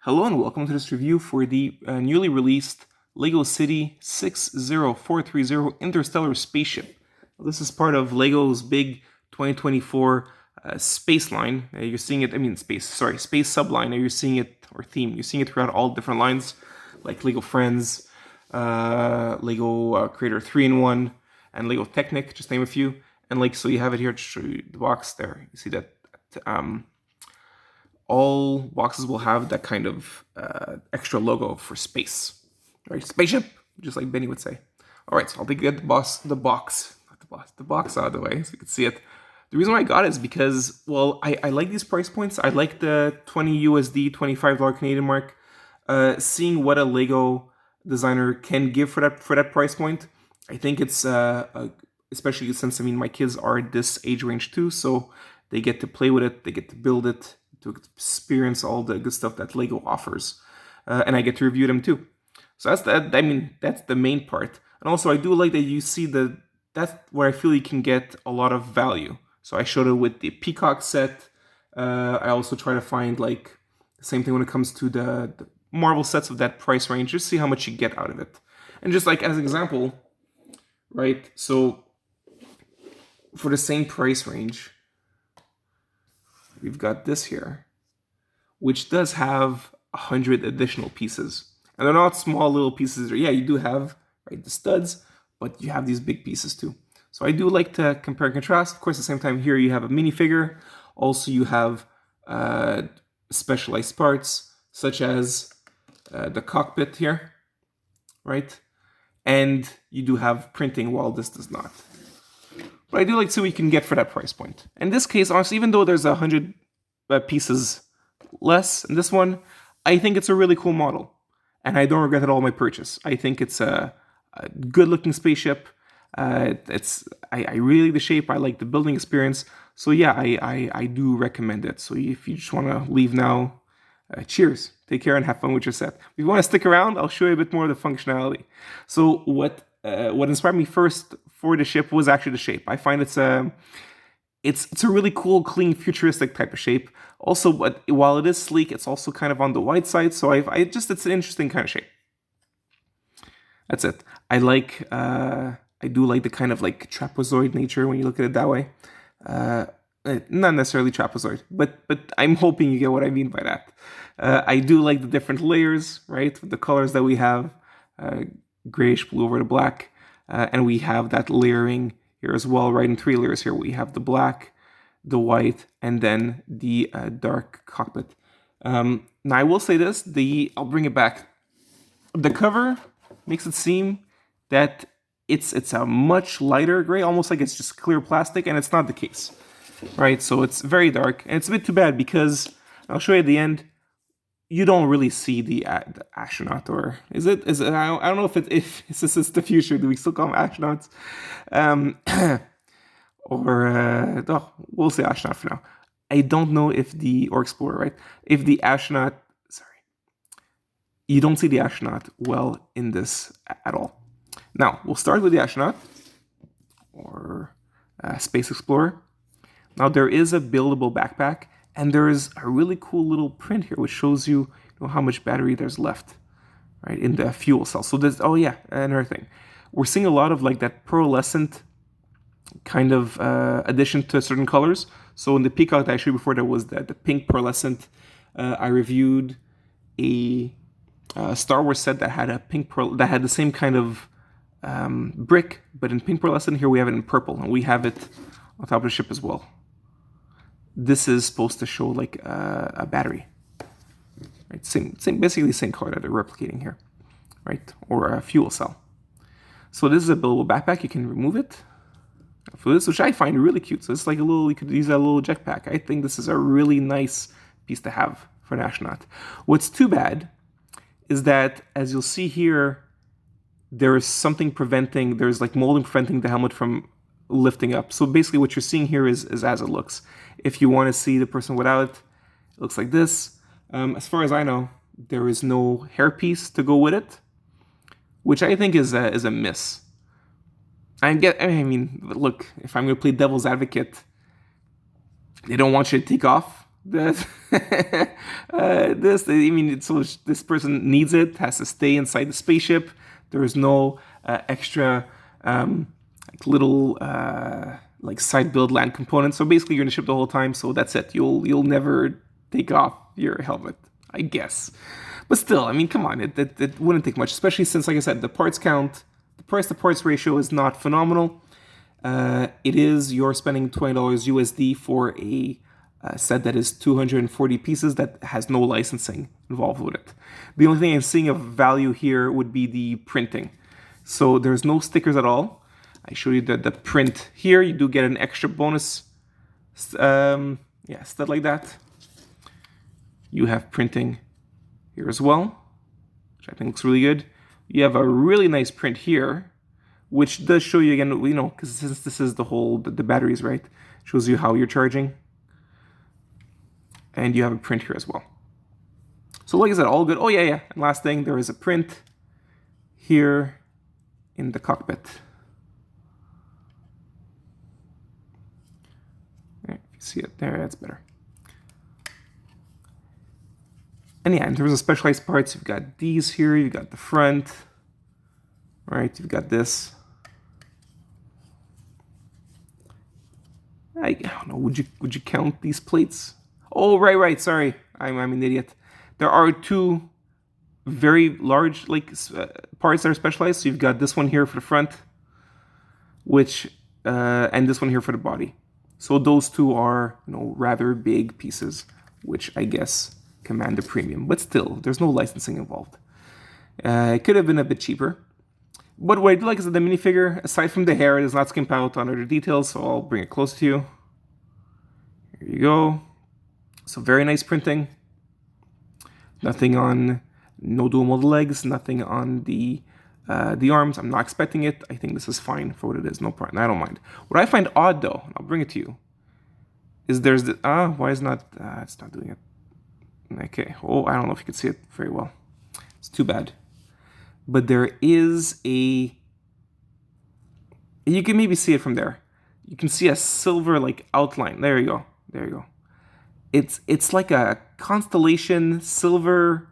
Hello and welcome to this review for the newly released LEGO City 60430 Interstellar Spaceship. This is part of LEGO's big 2024 space line. You're seeing it, space subline. You're seeing it, or theme, you're seeing it throughout all different lines, like LEGO Friends, LEGO Creator 3-in-1, and LEGO Technic, just name a few. And so you have it here to show you the box there. You see that all boxes will have that kind of extra logo for space, right? Spaceship, just like Benny would say. All right, so I'll get the box out of the way so you can see it. The reason why I got it is because, well, I like these price points. I like the 20 USD, $25 Canadian mark. Seeing what a Lego designer can give for that price point, I think it's especially since my kids are at this age range too, so they get to play with it, they get to build it, to experience all the good stuff that Lego offers, and I get to review them too. So that's the main part. And also I do like that you see that's where I feel you can get a lot of value. So I showed it with the Peacock set. I also try to find like the same thing when it comes to the Marvel sets of that price range. Just see how much you get out of it. And just like as an example, right? So for the same price range, we've got this here, which does have 100 additional pieces. And they're not small little pieces. Yeah, you do have, right, the studs, but you have these big pieces too. So I do like to compare and contrast. Of course, at the same time here you have a minifigure. Also you have specialized parts, such as the cockpit here, right? And you do have printing, while this does not. But I do like to see what you can get for that price point. In this case, honestly, even though there's 100 pieces less in this one, I think it's a really cool model. And I don't regret at all my purchase. I think it's a good-looking spaceship. I really like the shape. I like the building experience. So yeah, I do recommend it. So if you just want to leave now, cheers. Take care and have fun with your set. If you want to stick around, I'll show you a bit more of the functionality. So what inspired me first for the ship was actually the shape. I find it's a really cool, clean, futuristic type of shape. Also, but while it is sleek, it's also kind of on the wide side. So it's an interesting kind of shape. That's it. I do like the kind of like trapezoid nature when you look at it that way. Not necessarily trapezoid, but I'm hoping you get what I mean by that. I do like the different layers, right? The colors that we have, grayish blue over the black, and we have that layering here as well, right? In 3 layers here, we have the black, the white, and then the dark cockpit. Now I will say this: I'll bring it back. The cover makes it seem that it's a much lighter gray, almost like it's just clear plastic, and it's not the case, right? So it's very dark, and it's a bit too bad because I'll show you at the end. You don't really see the astronaut, or is it? I don't know if this is the future. Do we still call them astronauts? We'll say astronaut for now. I don't know if or explorer, right? If the astronaut, you don't see the astronaut well in this at all. Now we'll start with the astronaut or space explorer. Now there is a buildable backpack. And there is a really cool little print here, which shows you, how much battery there's left, right, in the fuel cell. So there's, another thing. We're seeing a lot of like that pearlescent kind of addition to certain colors. So in the Peacock that I showed you before, there was the pink pearlescent. I reviewed a Star Wars set that had a pink that had the same kind of brick, but in pink pearlescent. Here we have it in purple, and we have it on top of the ship as well. This is supposed to show like a battery, right? Basically the same color that they're replicating here, right? Or a fuel cell. So this is a buildable backpack. You can remove it for this, which I find really cute. So it's like you could use that little jetpack. I think this is a really nice piece to have for an astronaut. What's too bad is that, as you'll see here, there is something there's like molding preventing the helmet from lifting up. So basically what you're seeing here is as it looks. If you want to see the person without it, it looks like this. As far as I know, there is no hairpiece to go with it, which I think is a miss. Look, if I'm going to play devil's advocate, they don't want you to take off That I mean, so this person needs it, has to stay inside the spaceship. There is no extra like little like side build land components. So basically, you're in the ship the whole time. So that's it. You'll never take off your helmet, I guess. But still, I mean, come on, it wouldn't take much, especially since, like I said, the parts count, the price to parts ratio is not phenomenal. It is, you're spending $20 USD for a set that is 240 pieces that has no licensing involved with it. The only thing I'm seeing of value here would be the printing. So there's no stickers at all. I show you the print here. You do get an extra bonus, stud like that. You have printing here as well, which I think looks really good. You have a really nice print here, which does show you again, you know, because since this is the whole, the batteries, right? Shows you how you're charging. And you have a print here as well. So like I said, all good. Oh yeah. And last thing, there is a print here in the cockpit. If you see it there, that's better. And yeah, in terms of specialized parts, you've got these here, you've got the front, right? You've got this. I don't know, would you count these plates? Oh, right, sorry, I'm an idiot. There are two very large parts that are specialized. So you've got this one here for the front, which, and this one here for the body. So those two are, you know, rather big pieces, which I guess command a premium, but still, there's no licensing involved. It could have been a bit cheaper. But what I do like is that the minifigure, aside from the hair, it does not skimp out on other details, so I'll bring it close to you. Here you go. So very nice printing. Nothing on, no dual molded legs, nothing on the arms. I'm not expecting it. I think this is fine for what it is, no problem. I don't mind. What I find odd though, and I'll bring it to you, is there's the, why is not, it's not doing it. Okay, oh, I don't know if you can see it very well. It's too bad. But there is a, you can maybe see it from there. You can see a silver like outline. There you go. It's like a constellation silver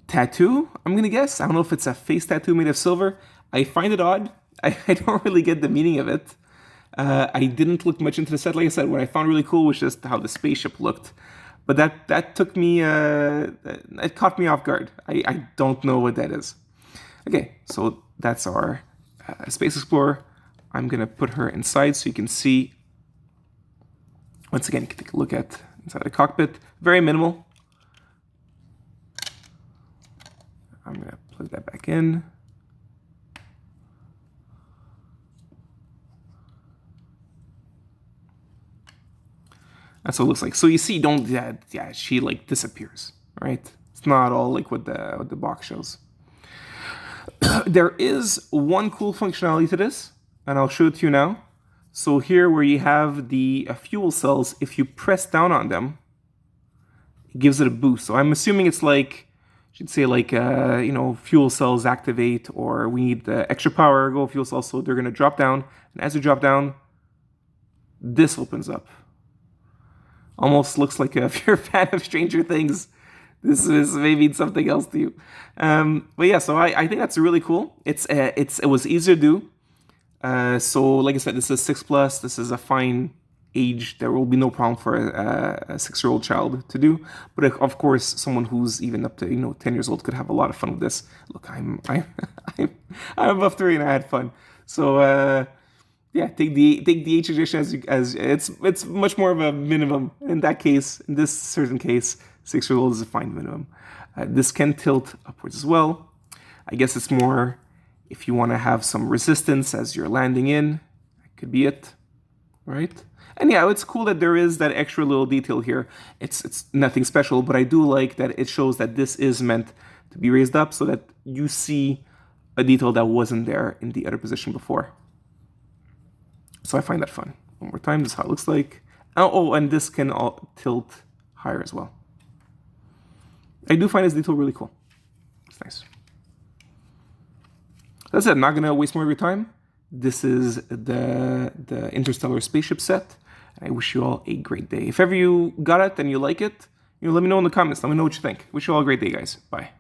tattoo, I'm gonna guess. I don't know if it's a face tattoo made of silver. I find it odd. I don't really get the meaning of it. I didn't look much into the set. Like I said, what I found really cool was just how the spaceship looked. But that took me, it caught me off guard. I don't know what that is. Okay, so that's our Space Explorer. I'm gonna put her inside so you can see. Once again, you can take a look at inside the cockpit. Very minimal. I'm gonna plug that back in. That's what it looks like. So you see, she like disappears, right? It's not all like what the box shows. There is one cool functionality to this, and I'll show it to you now. So here where you have the fuel cells, if you press down on them, it gives it a boost. So I'm assuming it's like, I should say like, you know, fuel cells activate, or we need the extra power, go fuel cells, so they're gonna drop down. And as you drop down, this opens up. Almost looks like if you're a fan of Stranger Things, this is maybe something else to you. But yeah, so I think that's really cool. It was easier to do. So like I said, this is 6+. This is a fine age. There will be no problem for a 6-year-old child to do. But of course, someone who's even up to 10 years old could have a lot of fun with this. Look, I'm above 3 and I had fun. So yeah, take the H edition as it's much more of a minimum in that case. In this certain case, 6-year-old is a fine minimum. This can tilt upwards as well. I guess it's more if you want to have some resistance as you're landing in. That could be it, right? And yeah, it's cool that there is that extra little detail here. It's nothing special, but I do like that it shows that this is meant to be raised up so that you see a detail that wasn't there in the other position before. So I find that fun. One more time, this is how it looks like. Oh, and this can all tilt higher as well. I do find this detail really cool. It's nice. That's it. I'm not gonna waste more of your time. This is the Interstellar Spaceship set. And I wish you all a great day. If ever you got it and you like it, let me know in the comments. Let me know what you think. Wish you all a great day, guys. Bye.